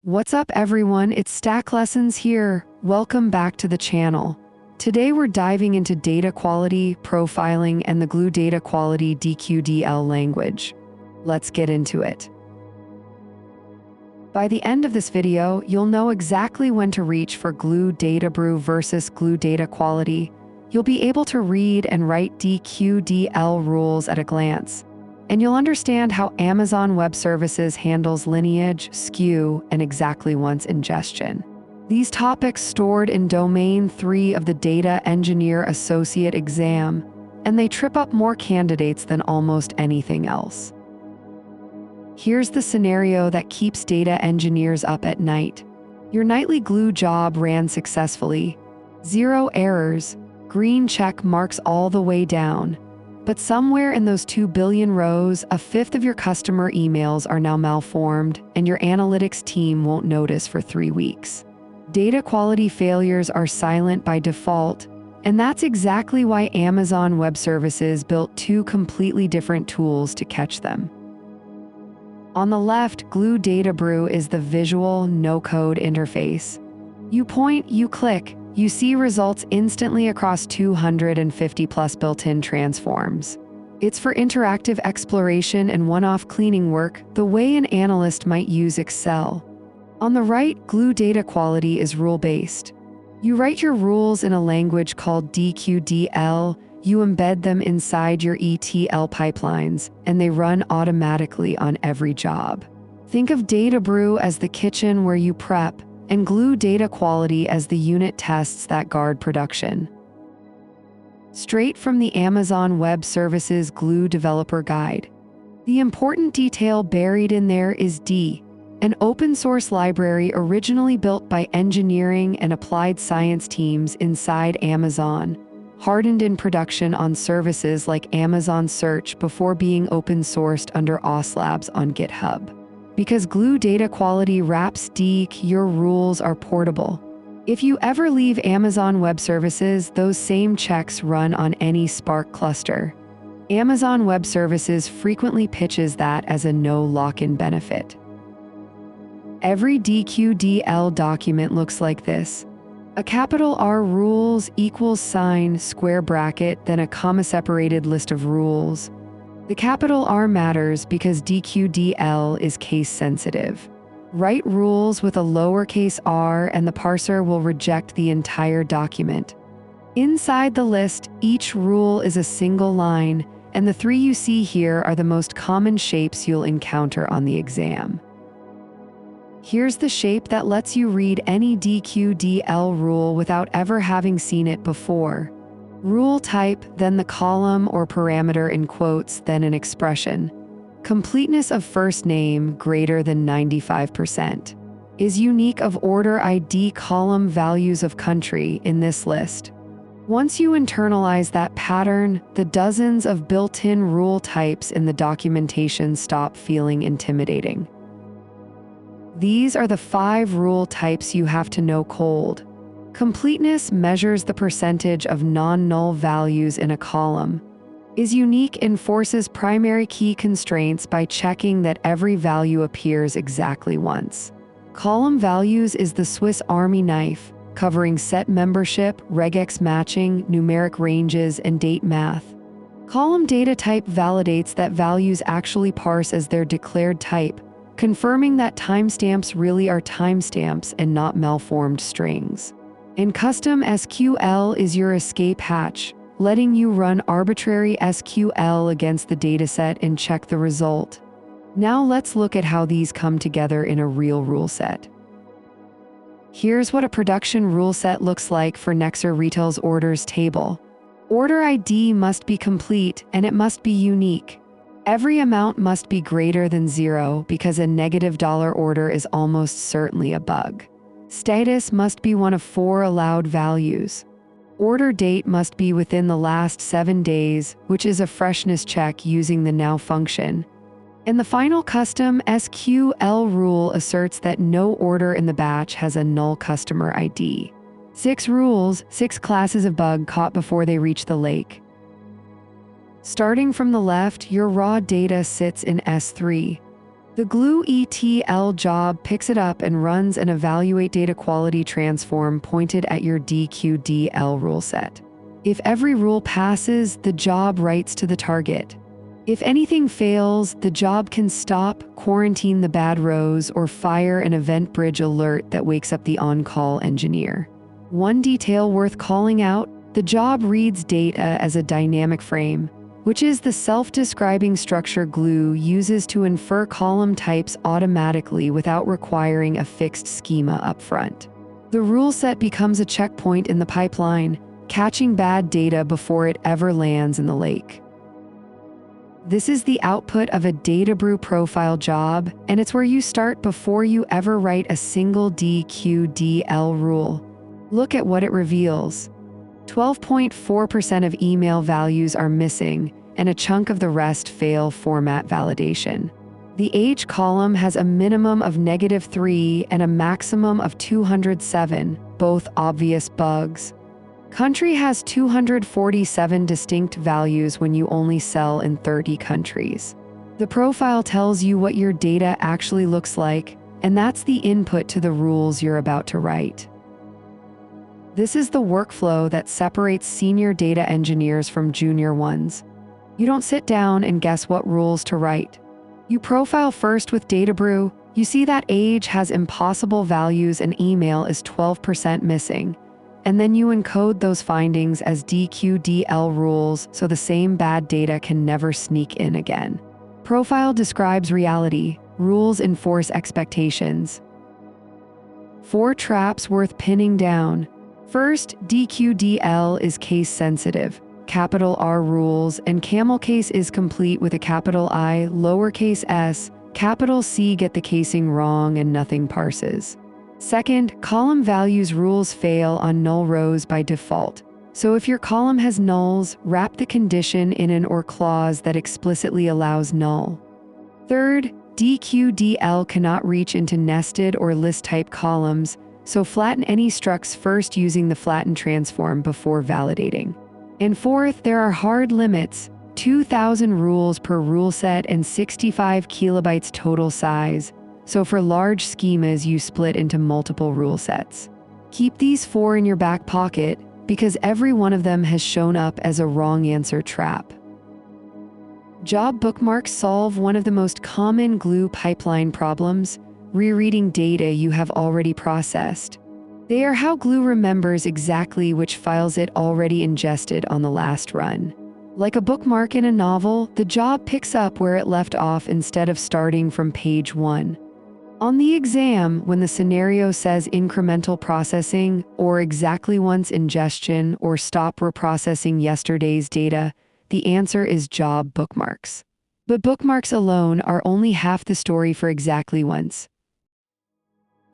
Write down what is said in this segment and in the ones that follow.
What's up everyone, it's Stack Lessons here. Welcome back to the channel. Today we're diving into data quality, profiling, and the Glue data quality DQDL language. Let's get into it. By the end of this video, you'll know exactly when to reach for Glue DataBrew versus Glue data quality. You'll be able to read and write DQDL rules at a glance. And you'll understand how Amazon Web Services handles Lineage, Skew, and exactly once ingestion. These topics stored in Domain 3 of the Data Engineer Associate exam, and they trip up more candidates than almost anything else. Here's the scenario that keeps data engineers up at night. Your nightly Glue job ran successfully. 0 errors, green check marks all the way down. But somewhere in those 2 billion rows, a fifth of your customer emails are now malformed, and your analytics team won't notice for 3 weeks. Data quality failures are silent by default, and that's exactly why Amazon Web Services built 2 completely different tools to catch them. On the left, Glue DataBrew is the visual, no-code interface. You point, you click, you see results instantly across 250+ built-in transforms. It's for interactive exploration and one-off cleaning work, the way an analyst might use Excel. On the right, Glue data quality is rule-based. You write your rules in a language called DQDL, you embed them inside your ETL pipelines, and they run automatically on every job. Think of DataBrew as the kitchen where you prep, and Glue data quality as the unit tests that guard production. Straight from the Amazon Web Services Glue Developer Guide. The important detail buried in there is D, an open-source library originally built by engineering and applied science teams inside Amazon, hardened in production on services like Amazon Search before being open-sourced under OS Labs on GitHub. Because Glue data quality wraps DEC, your rules are portable. If you ever leave Amazon Web Services, those same checks run on any Spark cluster. Amazon Web Services frequently pitches that as a no lock-in benefit. Every DQDL document looks like this. A capital R rules equals sign, square bracket, then a comma-separated list of rules. The capital R matters because DQDL is case-sensitive. Write rules with a lowercase r and the parser will reject the entire document. Inside the list, each rule is a single line, and the 3 you see here are the most common shapes you'll encounter on the exam. Here's the shape that lets you read any DQDL rule without ever having seen it before. Rule type, then the column or parameter in quotes, then an expression. Completeness of first name greater than 95%. Is unique of order ID column values of country in this list. Once you internalize that pattern, the dozens of built-in rule types in the documentation stop feeling intimidating. These are the 5 rule types you have to know cold. Completeness measures the percentage of non-null values in a column. Is unique enforces primary key constraints by checking that every value appears exactly once. ColumnValues is the Swiss Army knife, covering set membership, regex matching, numeric ranges, and date math. Column DataType validates that values actually parse as their declared type, confirming that timestamps really are timestamps and not malformed strings. And CustomSql is your escape hatch, letting you run arbitrary SQL against the dataset and check the result. Now let's look at how these come together in a real rule set. Here's what a production rule set looks like for Nexer Retail's orders table. Order ID must be complete and it must be unique. Every amount must be greater than 0 because a negative dollar order is almost certainly a bug. Status must be one of 4 allowed values. Order date must be within the last 7 days, which is a freshness check using the now function. And the final CustomSql rule asserts that no order in the batch has a null customer ID. 6 rules, 6 classes of bug caught before they reach the lake. Starting from the left, your raw data sits in S3. The Glue ETL job picks it up and runs an evaluate data quality transform pointed at your DQDL rule set. If every rule passes, the job writes to the target. If anything fails, the job can stop, quarantine the bad rows, or fire an event bridge alert that wakes up the on-call engineer. One detail worth calling out, the job reads data as a dynamic frame, which is the self-describing structure Glue uses to infer column types automatically without requiring a fixed schema upfront. The rule set becomes a checkpoint in the pipeline, catching bad data before it ever lands in the lake. This is the output of a DataBrew profile job, and it's where you start before you ever write a single DQDL rule. Look at what it reveals. 12.4% of email values are missing, and a chunk of the rest fail format validation. The age column has a minimum of -3 and a maximum of 207, both obvious bugs. Country has 247 distinct values when you only sell in 30 countries. The profile tells you what your data actually looks like, and that's the input to the rules you're about to write. This is the workflow that separates senior data engineers from junior ones. You don't sit down and guess what rules to write. You profile first with DataBrew, you see that age has impossible values and email is 12% missing. And then you encode those findings as DQDL rules so the same bad data can never sneak in again. Profile describes reality, rules enforce expectations. 4 traps worth pinning down. First, DQDL is case sensitive. Capital R rules, and camel case is complete with a capital I, lowercase s, capital C get the casing wrong and nothing parses. Second, column values rules fail on null rows by default. So if your column has nulls, wrap the condition in an or clause that explicitly allows null. Third, DQDL cannot reach into nested or list type columns, so flatten any structs first using the flatten transform before validating. And fourth, there are hard limits, 2,000 rules per rule set and 65 kilobytes total size. So for large schemas, you split into multiple rule sets. Keep these 4 in your back pocket because every one of them has shown up as a wrong answer trap. Job bookmarks solve one of the most common Glue pipeline problems, rereading data you have already processed. They are how Glue remembers exactly which files it already ingested on the last run. Like a bookmark in a novel, the job picks up where it left off instead of starting from page 1. On the exam, when the scenario says incremental processing, or exactly once ingestion, or stop reprocessing yesterday's data, the answer is job bookmarks. But bookmarks alone are only half the story for exactly once.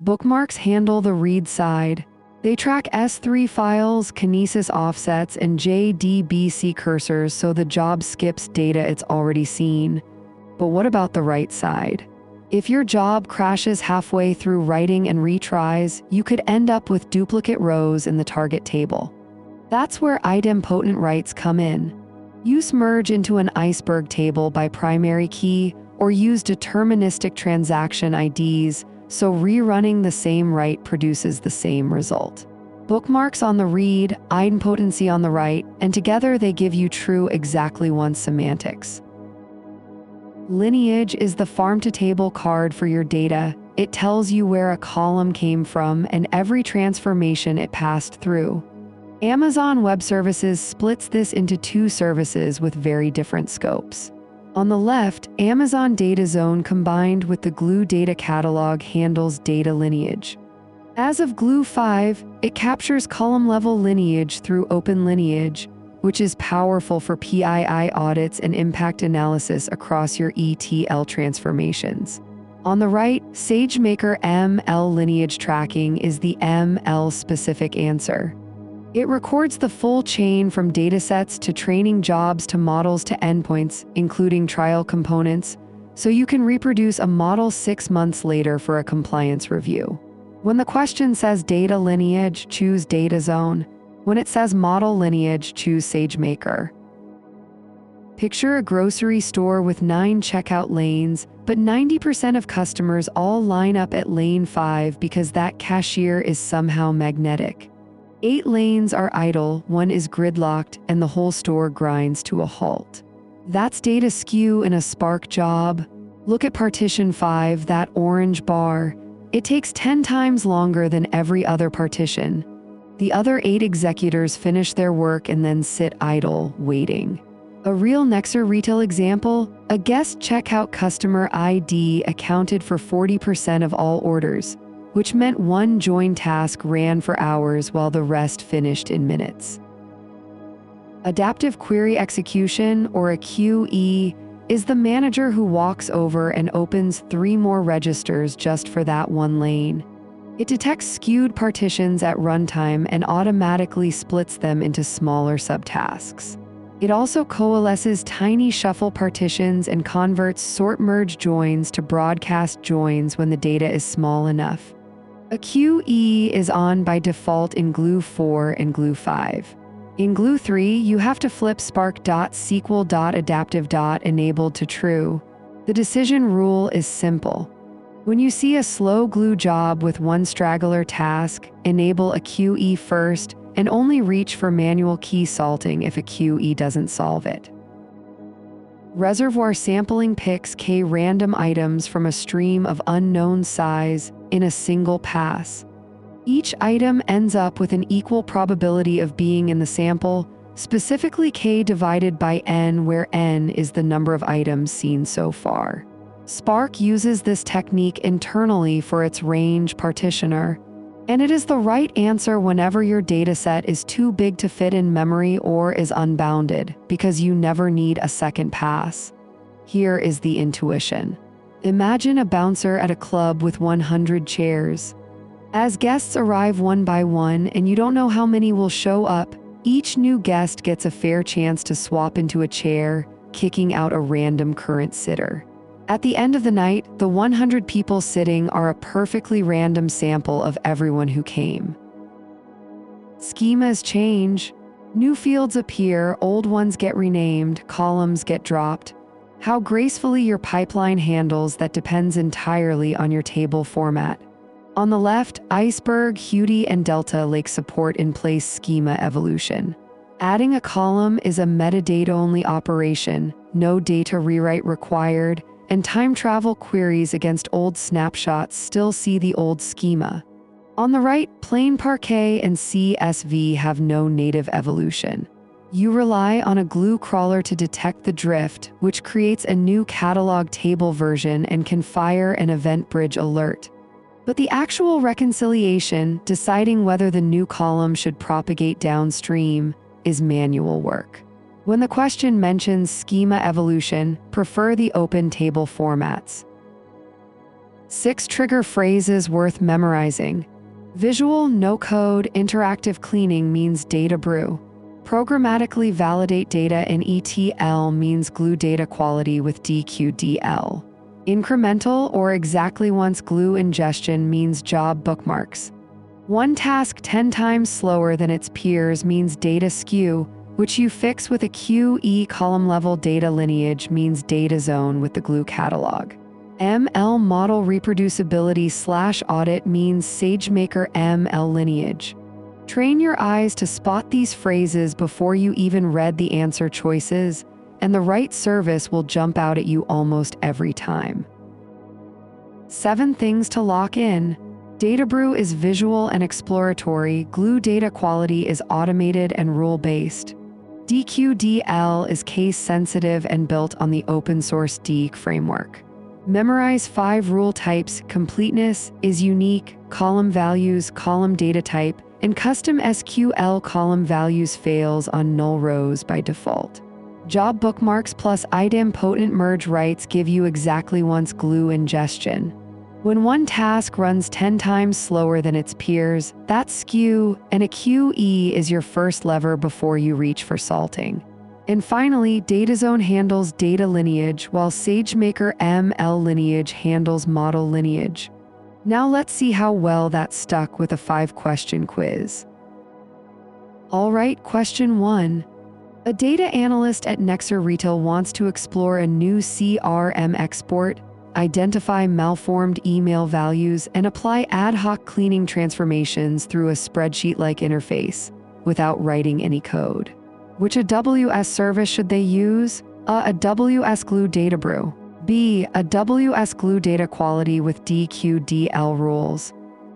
Bookmarks handle the read side. They track S3 files, kinesis offsets, and JDBC cursors so the job skips data it's already seen. But what about the write side? If your job crashes halfway through writing and retries, you could end up with duplicate rows in the target table. That's where idempotent writes come in. Use merge into an iceberg table by primary key, or use deterministic transaction IDs, so rerunning the same write produces the same result. Bookmarks on the read, idempotency on the write, and together they give you true exactly once semantics. Lineage is the farm-to-table card for your data. It tells you where a column came from and every transformation it passed through. Amazon Web Services splits this into 2 services with very different scopes. On the left, Amazon Data Zone combined with the Glue Data Catalog handles data lineage. As of Glue 5, it captures column-level lineage through Open Lineage, which is powerful for PII audits and impact analysis across your ETL transformations. On the right, SageMaker ML lineage tracking is the ML-specific answer. It records the full chain from datasets to training jobs to models to endpoints, including trial components, so you can reproduce a model 6 months later for a compliance review. When the question says data lineage, choose Data Zone. When it says model lineage, choose SageMaker. Picture a grocery store with 9 checkout lanes, but 90% of customers all line up at lane 5 because that cashier is somehow magnetic. 8 lanes are idle, 1 is gridlocked, and the whole store grinds to a halt. That's data skew in a Spark job. Look at partition 5, that orange bar. It takes 10 times longer than every other partition. The other 8 executors finish their work and then sit idle, waiting. A real Nexer retail example, a guest checkout customer ID accounted for 40% of all orders, which meant one join task ran for hours while the rest finished in minutes. Adaptive query execution, or a QE, is the manager who walks over and opens 3 more registers just for that one lane. It detects skewed partitions at runtime and automatically splits them into smaller subtasks. It also coalesces tiny shuffle partitions and converts sort-merge joins to broadcast joins when the data is small enough. A QE is on by default in Glue 4 and Glue 5. In Glue 3, you have to flip spark.sql.adaptive.enabled to true. The decision rule is simple. When you see a slow Glue job with one straggler task, enable a QE first and only reach for manual key salting if a QE doesn't solve it. Reservoir sampling picks k random items from a stream of unknown size in a single pass. Each item ends up with an equal probability of being in the sample, specifically k divided by n, where n is the number of items seen so far. Spark uses this technique internally for its range partitioner, and it is the right answer whenever your dataset is too big to fit in memory or is unbounded, because you never need a second pass. Here is the intuition. Imagine a bouncer at a club with 100 chairs. As guests arrive one by one and you don't know how many will show up, each new guest gets a fair chance to swap into a chair, kicking out a random current sitter. At the end of the night, the 100 people sitting are a perfectly random sample of everyone who came. Schemas change. New fields appear, old ones get renamed, columns get dropped. How gracefully your pipeline handles that depends entirely on your table format. On the left, Iceberg, Hudi, and Delta Lake support in-place schema evolution. Adding a column is a metadata-only operation, no data rewrite required, and time travel queries against old snapshots still see the old schema. On the right, Plain Parquet and CSV have no native evolution. You rely on a Glue crawler to detect the drift, which creates a new catalog table version and can fire an event bridge alert. But the actual reconciliation, deciding whether the new column should propagate downstream, is manual work. When the question mentions schema evolution, prefer the open table formats. 6 trigger phrases worth memorizing. Visual, no-code, interactive cleaning means DataBrew. Programmatically validate data in ETL means Glue data quality with DQDL. Incremental or exactly once Glue ingestion means job bookmarks. One task 10 times slower than its peers means data skew, which you fix with a QE column-level data lineage means data zone with the Glue catalog. ML model reproducibility/audit means SageMaker ML lineage. Train your eyes to spot these phrases before you even read the answer choices, and the right service will jump out at you almost every time. 7 things to lock in. DataBrew is visual and exploratory. Glue data quality is automated and rule-based. DQDL is case-sensitive and built on the open-source DEC framework. Memorize 5 rule types. Completeness is unique, ColumnValues, column data type, and CustomSql ColumnValues fails on null rows by default. Job bookmarks plus idempotent merge writes give you exactly once Glue ingestion. When one task runs 10 times slower than its peers, that's skew, and a QE is your first lever before you reach for salting. And finally, DataZone handles data lineage, while SageMaker ML lineage handles model lineage. Now let's see how well that stuck with a 5-question quiz. All right, question 1. A data analyst at Nexer Retail wants to explore a new CRM export, identify malformed email values, and apply ad hoc cleaning transformations through a spreadsheet-like interface without writing any code. Which AWS service should they use? A. AWS Glue DataBrew. B. AWS Glue Data Quality with DQDL rules.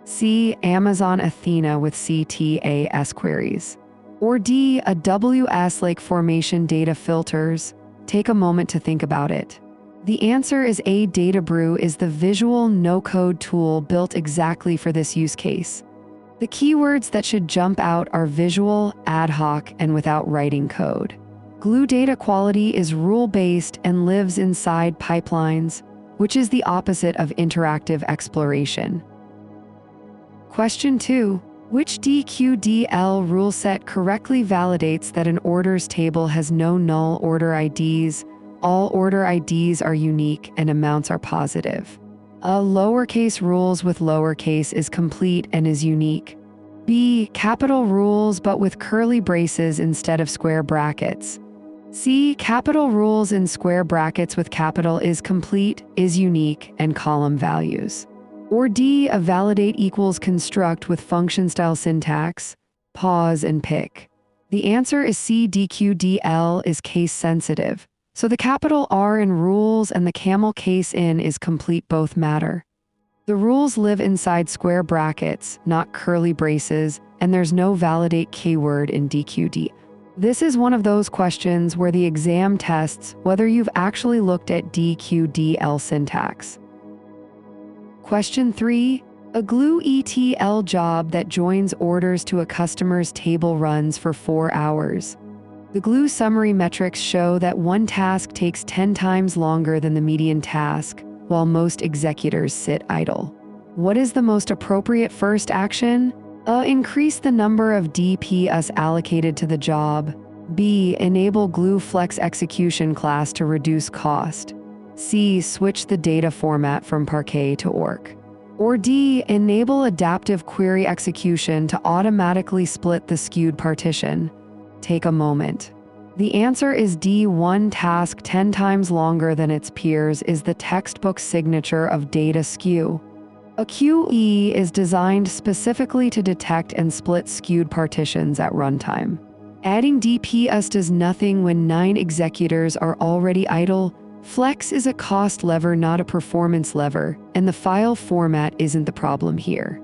C. Amazon Athena with CTAS queries. Or D. AWS Lake Formation Data Filters. Take a moment to think about it. The answer is A. DataBrew is the visual no-code tool built exactly for this use case. The keywords that should jump out are visual, ad hoc, and without writing code. Glue Data Quality is rule-based and lives inside pipelines, which is the opposite of interactive exploration. Question 2. Which DQDL rule set correctly validates that an orders table has no null order IDs, all order IDs are unique, and amounts are positive? A. Lowercase rules with lowercase is complete and is unique. B. Capital rules but with curly braces instead of square brackets. C. Capital rules in square brackets with capital is complete, is unique, and column values. Or D. A validate equals construct with function-style syntax, pause and pick. The answer is C. DQDL is case-sensitive, so the capital R in rules and the camel case in is complete both matter. The rules live inside square brackets, not curly braces, and there's no validate keyword in DQD. This is one of those questions where the exam tests whether you've actually looked at DQDL syntax. Question 3. A Glue ETL job that joins orders to a customer's table runs for 4 hours. The Glue summary metrics show that one task takes 10 times longer than the median task, while most executors sit idle. What is the most appropriate first action? A. Increase the number of DPS allocated to the job. B. Enable Glue Flex Execution class to reduce cost. C. Switch the data format from Parquet to Orc. Or D. Enable adaptive query execution to automatically split the skewed partition. Take a moment. The answer is D. One task 10 times longer than its peers is the textbook signature of data skew. A QE is designed specifically to detect and split skewed partitions at runtime. Adding DPS does nothing when 9 executors are already idle. Flex is a cost lever, not a performance lever, and the file format isn't the problem here.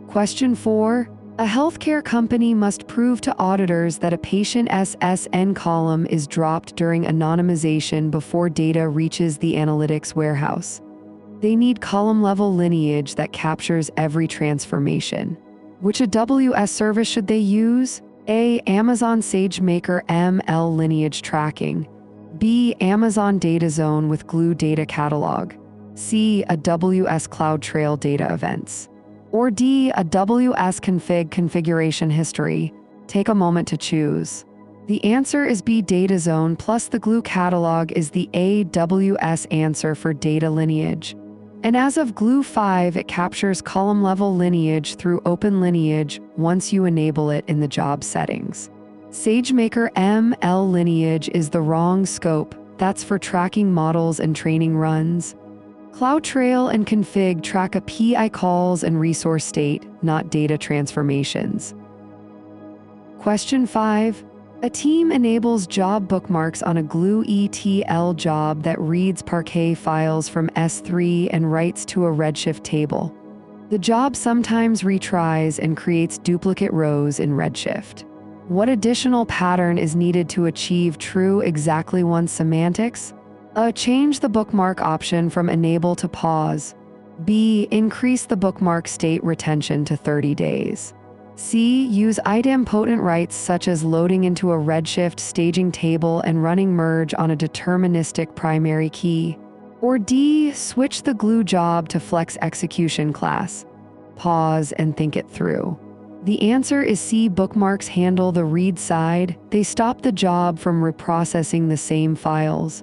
Question 4. A healthcare company must prove to auditors that a patient SSN column is dropped during anonymization before data reaches the analytics warehouse. They need column-level lineage that captures every transformation. Which AWS service should they use? A. Amazon SageMaker ML lineage tracking. B. Amazon Data Zone with Glue Data Catalog. C. AWS CloudTrail Data Events. Or D. AWS Config Configuration History. Take a moment to choose. The answer is B. Data Zone plus the Glue Catalog is the AWS answer for data lineage. And as of Glue 5, it captures column-level lineage through Open Lineage once you enable it in the job settings. SageMaker ML lineage is the wrong scope. That's for tracking models and training runs. CloudTrail and Config track API calls and resource state, not data transformations. Question 5. A team enables job bookmarks on a Glue ETL job that reads Parquet files from S3 and writes to a Redshift table. The job sometimes retries and creates duplicate rows in Redshift. What additional pattern is needed to achieve true exactly once semantics? A. Change the bookmark option from enable to pause. B. Increase the bookmark state retention to 30 days. C. Use idempotent writes such as loading into a Redshift staging table and running merge on a deterministic primary key. Or D. Switch the Glue job to Flex Execution class. Pause and think it through. The answer is C. Bookmarks handle the read side. They stop the job from reprocessing the same files.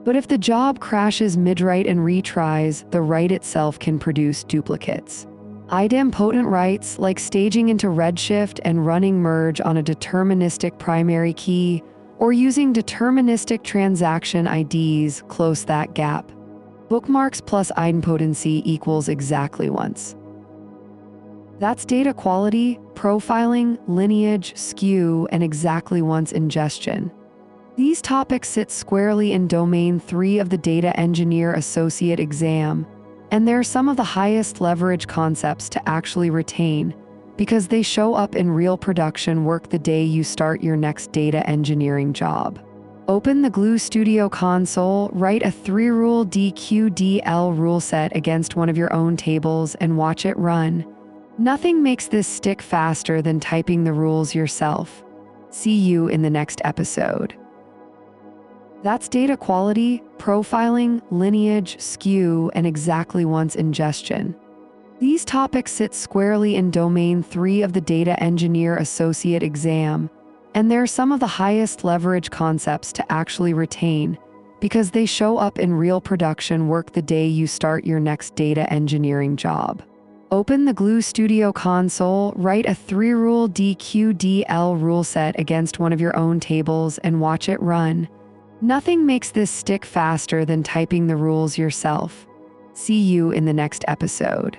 But if the job crashes mid-write and retries, the write itself can produce duplicates. idempotent writes, like staging into Redshift and running merge on a deterministic primary key, or using deterministic transaction IDs, close that gap. Bookmarks plus idempotency equals exactly once. That's data quality, profiling, lineage, skew, and exactly once ingestion. These topics sit squarely in Domain 3 of the Data Engineer Associate exam, and they're some of the highest leverage concepts to actually retain because they show up in real production work the day you start your next data engineering job. Open the Glue Studio console, write a 3-rule DQDL rule set against one of your own tables, and watch it run. Nothing makes this stick faster than typing the rules yourself. See you in the next episode. That's data quality, profiling, lineage, skew, and exactly once ingestion. These topics sit squarely in Domain 3 of the Data Engineer Associate exam, and they're some of the highest leverage concepts to actually retain because they show up in real production work the day you start your next data engineering job. Open the Glue Studio console, write a 3-rule DQDL rule set against one of your own tables, and watch it run. Nothing makes this stick faster than typing the rules yourself. See you in the next episode.